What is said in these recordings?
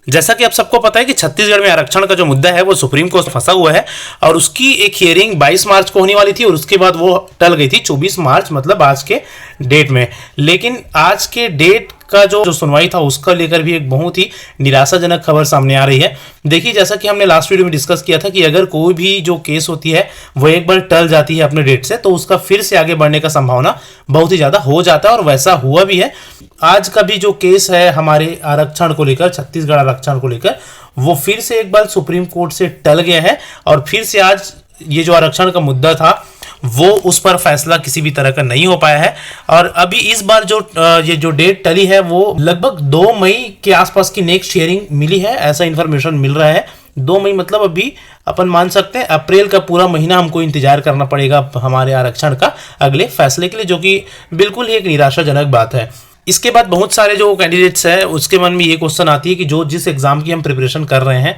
जैसा कि आप सबको पता है कि छत्तीसगढ़ में आरक्षण का जो मुद्दा है वो सुप्रीम कोर्ट फंसा हुआ है और उसकी एक हियरिंग 22 मार्च को होने वाली थी और उसके बाद वो टल गई थी 24 मार्च, मतलब आज के डेट में। लेकिन आज के डेट का जो सुनवाई था उसका लेकर भी एक बहुत ही निराशाजनक खबर सामने आ रही है। देखिए, जैसा कि हमने लास्ट वीडियो में डिस्कस किया था कि अगर कोई भी जो केस होती है वो एक बार टल जाती है अपने डेट से, तो उसका फिर से आगे बढ़ने का संभावना बहुत ही ज़्यादा हो जाता है और वैसा हुआ भी है। आज का भी जो केस है हमारे आरक्षण को लेकर, छत्तीसगढ़ आरक्षण को लेकर, वो फिर से एक बार सुप्रीम कोर्ट से टल गया है और फिर से आज ये जो आरक्षण का मुद्दा था वो उस पर फैसला किसी भी तरह का नहीं हो पाया है। और अभी इस बार जो ये जो डेट टली है वो लगभग 2 मई के आसपास की नेक्स्ट हियरिंग मिली है, ऐसा इन्फॉर्मेशन मिल रहा है। 2 मई मतलब अभी अपन मान सकते हैं अप्रैल का पूरा महीना हमको इंतजार करना पड़ेगा हमारे आरक्षण का अगले फैसले के लिए, जो कि बिल्कुल ही एक निराशाजनक बात है। इसके बाद बहुत सारे जो कैंडिडेट्स हैं उसके मन में ये क्वेश्चन आती है कि जो जिस एग्ज़ाम की हम प्रिपरेशन कर रहे हैं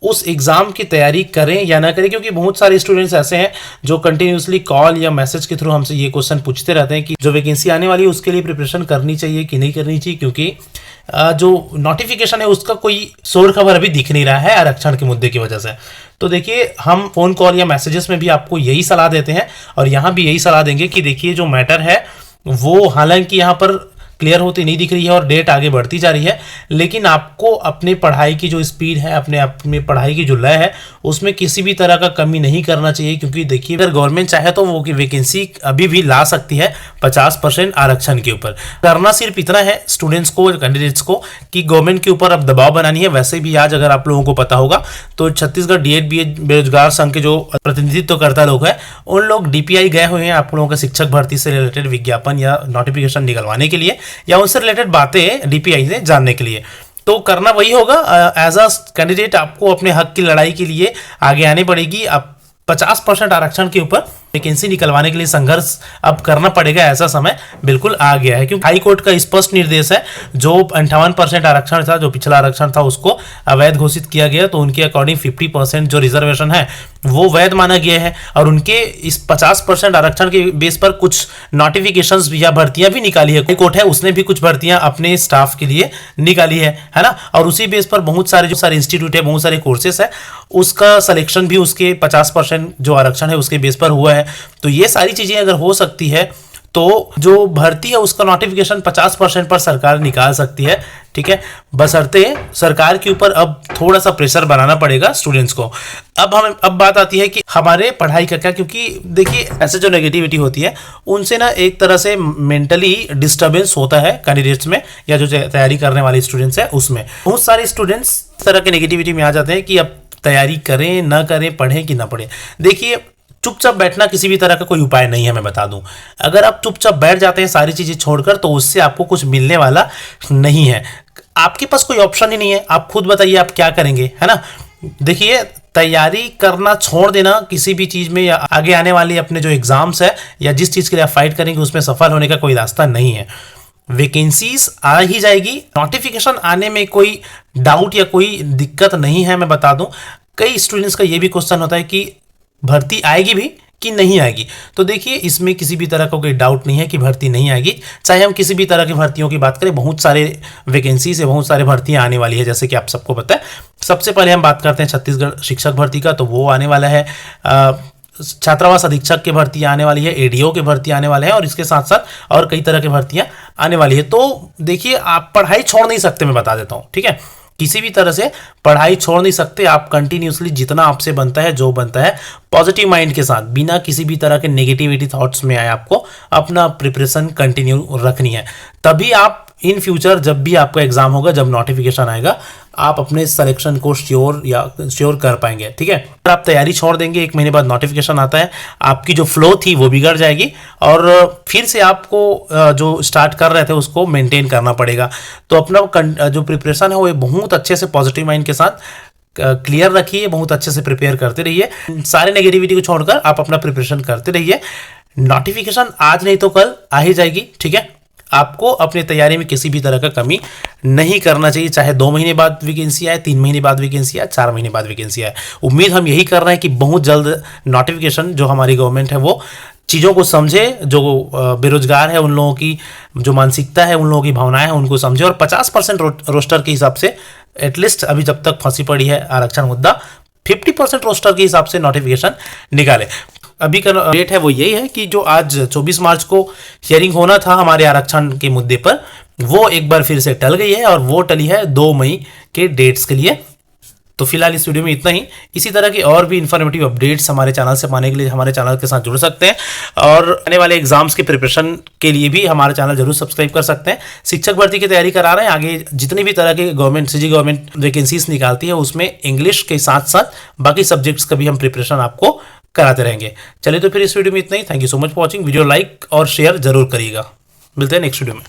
उस एग्ज़ाम की तैयारी करें या ना करें, क्योंकि बहुत सारे स्टूडेंट्स ऐसे हैं जो कंटिन्यूसली कॉल या मैसेज के थ्रू हमसे ये क्वेश्चन पूछते रहते हैं कि जो वैकेंसी आने वाली है उसके लिए प्रिपरेशन करनी चाहिए कि नहीं करनी चाहिए, क्योंकि जो नोटिफिकेशन है उसका कोई शोर खबर अभी दिख नहीं रहा है आरक्षण के मुद्दे की वजह से। तो देखिए, हम फ़ोन कॉल या मैसेजेस में भी आपको यही सलाह देते हैं और यहाँ भी यही सलाह देंगे कि देखिए, जो मैटर है वो हालांकि यहाँ पर क्लियर होती नहीं दिख रही है और डेट आगे बढ़ती जा रही है, लेकिन आपको अपने पढ़ाई की जो स्पीड है, अपने पढ़ाई की जो लय है, उसमें किसी भी तरह का कमी नहीं करना चाहिए। क्योंकि देखिए, अगर गवर्नमेंट चाहे तो वो वैकेंसी अभी भी ला सकती है 50% आरक्षण के ऊपर। करना सिर्फ इतना है स्टूडेंट्स को, कैंडिडेट्स को, कि गवर्नमेंट के ऊपर अब दबाव बनानी है। वैसे भी आज अगर आप लोगों को पता होगा तो छत्तीसगढ़ DED BEd बेरोजगार संघ के जो प्रतिनिधित्वकर्ता लोग हैं उन लोग DPI गए हुए हैं आप लोगों का शिक्षक भर्ती से रिलेटेड विज्ञापन या नोटिफिकेशन निकलवाने के लिए या उनसे रिलेटेड बातें DPI से जानने के लिए। तो करना वही होगा, एज अ कैंडिडेट आपको अपने हक की लड़ाई के लिए आगे आनी पड़ेगी। आप 50% आरक्षण के ऊपर वैकेंसी निकलवाने के लिए संघर्ष अब करना पड़ेगा, ऐसा समय बिल्कुल आ गया है। क्योंकि हाई कोर्ट का स्पष्ट निर्देश है, जो 58% आरक्षण था, जो पिछला आरक्षण था, उसको अवैध घोषित किया गया, तो उनके अकॉर्डिंग 50% जो रिजर्वेशन है वो वैध माना गया है और उनके इस 50% आरक्षण के बेस पर कुछ नोटिफिकेशंस या भर्तियां भी निकाली है। हाई कोर्ट है उसने भी कुछ भर्तियां अपने स्टाफ के लिए निकाली है ना, और उसी बेस पर बहुत सारे इंस्टीट्यूट है, बहुत सारे कोर्सेस है, उसका सिलेक्शन भी उसके 50% जो आरक्षण है उसके बेस पर हुआ है। तो ये सारी चीजें अगर हो सकती है तो जो भर्ती है उसका नोटिफिकेशन 50% पर सरकार निकाल सकती है, ठीक है, बशर्ते सरकार के ऊपर अब थोड़ा सा प्रेशर बनाना पड़ेगा स्टूडेंट्स को। अब बात आती है कि हमारे पढ़ाई का क्या, क्योंकि देखिए, ऐसे जो नेगेटिविटी होती है उनसे ना एक तरह से मेंटली डिस्टर्बेंस होता है कैंडिडेट्स में या जो तैयारी करने वाले स्टूडेंट्स हैं उसमें। बहुत सारे स्टूडेंट्स इस तरह के नेगेटिविटी में आ जाते हैं कि अब तैयारी करें ना करें, पढ़ें कि ना पढ़ें। देखिए, चुपचाप बैठना किसी भी तरह का कोई उपाय नहीं है, मैं बता दूं। अगर आप चुपचाप बैठ जाते हैं सारी चीजें छोड़कर तो उससे आपको कुछ मिलने वाला नहीं है। आपके पास कोई ऑप्शन ही नहीं है, आप खुद बताइए आप क्या करेंगे, है ना। देखिए, तैयारी करना छोड़ देना किसी भी चीज में या आगे आने वाले अपने जो एग्जाम्स है या जिस चीज के लिए आप फाइट करेंगे उसमें सफल होने का कोई रास्ता नहीं है। वैकेंसीज आ ही जाएगी, नोटिफिकेशन आने में कोई डाउट या कोई दिक्कत नहीं है, मैं बता दूं। कई स्टूडेंट्स का ये भी क्वेश्चन होता है कि भर्ती आएगी भी कि नहीं आएगी। तो देखिए, इसमें किसी भी तरह का कोई डाउट नहीं है कि भर्ती नहीं आएगी। चाहे हम किसी भी तरह की भर्तियों की बात करें, बहुत सारे वैकेंसी से बहुत सारे भर्तियां आने वाली है, जैसे कि आप सबको पता है। सबसे पहले हम बात करते हैं छत्तीसगढ़ शिक्षक भर्ती का, तो वो आने वाला है। छात्रावास अधीक्षक की भर्ती आने वाली है, ADO की भर्ती आने वाले हैं और इसके साथ साथ और कई तरह की भर्तियां आने वाली है। तो देखिए, आप पढ़ाई छोड़ नहीं सकते, मैं बता देता हूँ, ठीक है। किसी भी तरह से पढ़ाई छोड़ नहीं सकते आप। कंटिन्यूसली जितना आपसे बनता है, जो बनता है, पॉजिटिव माइंड के साथ, बिना किसी भी तरह के नेगेटिविटी थॉट्स में आए, आपको अपना प्रिपरेशन कंटिन्यू रखनी है। तभी आप इन फ्यूचर जब भी आपका एग्जाम होगा, जब नोटिफिकेशन आएगा, आप अपने सिलेक्शन को श्योर कर पाएंगे, ठीक है। अगर आप तैयारी छोड़ देंगे, 1 महीने बाद नोटिफिकेशन आता है, आपकी जो फ्लो थी वो बिगड़ जाएगी और फिर से आपको जो स्टार्ट कर रहे थे उसको मेंटेन करना पड़ेगा। तो अपना जो प्रिपरेशन है वो बहुत अच्छे से पॉजिटिव माइंड के साथ क्लियर रखिए, बहुत अच्छे से प्रिपेयर करते रहिए। सारे नेगेटिविटी को छोड़कर आप अपना प्रिपरेशन करते रहिए। नोटिफिकेशन आज नहीं तो कल आ ही जाएगी, ठीक है। आपको अपनी तैयारी में किसी भी तरह का कमी नहीं करना चाहिए, चाहे 2 महीने बाद वैकेंसी आए, 3 महीने बाद वैकेंसी आए, 4 महीने बाद वैकेंसी आए। उम्मीद हम यही कर रहे हैं कि बहुत जल्द नोटिफिकेशन जो हमारी गवर्नमेंट है वो चीज़ों को समझे, जो बेरोजगार है उन लोगों की जो मानसिकता है, उन लोगों की भावनाएं हैं, उनको समझे और 50% रोस्टर के हिसाब से एटलीस्ट अभी जब तक फंसी पड़ी है आरक्षण मुद्दा, 50% रोस्टर के हिसाब से नोटिफिकेशन निकाले। अभी का डेट है वो यही है कि जो आज 24 मार्च को हियरिंग होना था हमारे आरक्षण के मुद्दे पर, वो एक बार फिर से टल गई है और वो टली है 2 मई के डेट्स के लिए। तो फिलहाल इस वीडियो में इतना ही। इसी तरह की और भी इन्फॉर्मेटिव अपडेट्स हमारे चैनल से पाने के लिए हमारे चैनल के साथ जुड़ सकते हैं, और आने वाले एग्जाम्स की प्रिपरेशन के लिए भी हमारा चैनल जरूर सब्सक्राइब कर सकते हैं। शिक्षक भर्ती की तैयारी करा रहे हैं, आगे जितनी भी तरह के सीजी गवर्नमेंट वैकेंसीज निकालती है उसमें इंग्लिश के साथ साथ बाकी सब्जेक्ट्स का भी हम प्रिपरेशन आपको कराते रहेंगे। चलिए तो फिर इस वीडियो में इतना ही। Thank you so much for watching. Video like और शेयर जरूर करिएगा। मिलते हैं नेक्स्ट वीडियो में।